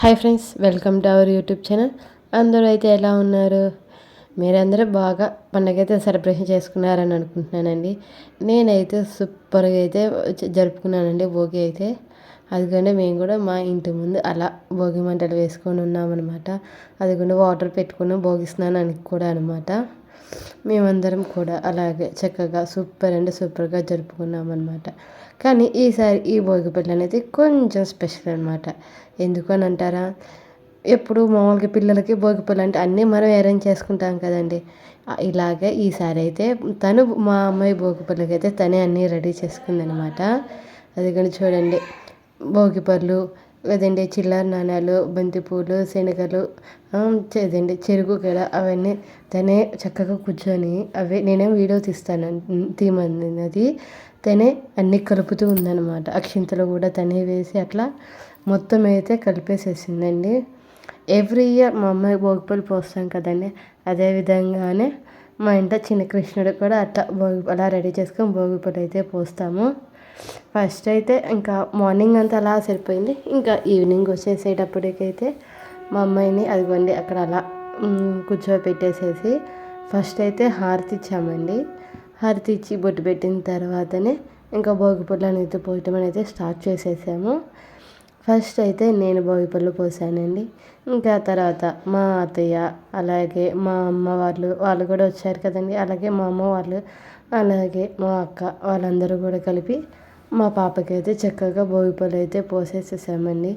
Hi friends, welcome to our YouTube channel. అందరూ అయితే ఎలా ఉన్నారు? మీరందరూ బాగా పండగ అయితే సెలబ్రేషన్ చేసుకున్నారని అనుకుంటున్నానండి. నేనైతే సూపర్గా అయితే జరుపుకున్నానండి భోగి అయితే. అదిగోండి మేము కూడా మా ఇంటి ముందు అలా భోగి మంటలు వేసుకొని ఉన్నామన్నమాట. అదిగోండి వాటర్ పెట్టుకుని భోగి స్నానానికి కూడా అనమాట. మేమందరం కూడా అలాగే చక్కగా సూపర్గా జరుపుకున్నామన్నమాట. కానీ ఈసారి ఈ భోగి పళ్ళు అనేది కొంచెం స్పెషల్ అనమాట. ఎందుకు అని అంటారా? ఎప్పుడు మామూలుగా పిల్లలకి భోగి పళ్ళు అంటే అన్నీ మనం అరేంజ్ చేసుకుంటాం కదండి. ఇలాగే ఈసారి అయితే తను మా అమ్మాయి భోగి పళ్ళకి అయితే తనే అన్నీ రెడీ చేసుకుందనమాట. అది కానీ చూడండి, భోగి పళ్ళు లేదండి, చిల్లర నాణాలు, బంతిపూలు, శనగలు, అదండి చెరుకు గడ, అవన్నీ తనే చక్కగా కూర్చొని అవి నేనేం వీడియో తీయమన్నది తనే అన్నీ కలుపుతూ ఉందన్నమాట. అక్షింతలు కూడా తనే వేసి అట్లా మొత్తం అయితే కలిపేసేసిందండి. ఎవ్రీ ఇయర్ మా అమ్మాయి భోగిపళ్ళు పోస్తాం కదండి, అదే విధంగానే మా ఇంట్లో చిన్న కృష్ణుడు కూడా అట్లా అలా రెడీ చేసుకొని భోగిపళ్ళు అయితే పోస్తాము. ఫస్ట్ అయితే ఇంకా మార్నింగ్ అంతా అలా సరిపోయింది. ఇంకా ఈవినింగ్ వచ్చేసేటప్పటికైతే మా అమ్మాయిని అదిగోండి అక్కడ అలా కూర్చోపెట్టేసేసి ఫస్ట్ అయితే హారతి ఇచ్చామండి. హారతి ఇచ్చి బొట్టు పెట్టిన తర్వాతనే ఇంకా భోగిపళ్ళు అనేది పోయటం అనేది స్టార్ట్ చేసేసాము. ఫస్ట్ అయితే నేను భోగిపళ్ళు పోసానండి. ఇంకా తర్వాత మా అత్తయ్య, అలాగే మా అమ్మ వాళ్ళు కూడా వచ్చారు కదండి. అలాగే మా అమ్మ వాళ్ళు, అలాగే మా అక్క, వాళ్ళందరూ కూడా కలిపి మా పాపకైతే చక్కగా భోగిపళ్ళు అయితే పోసేసేసామండి.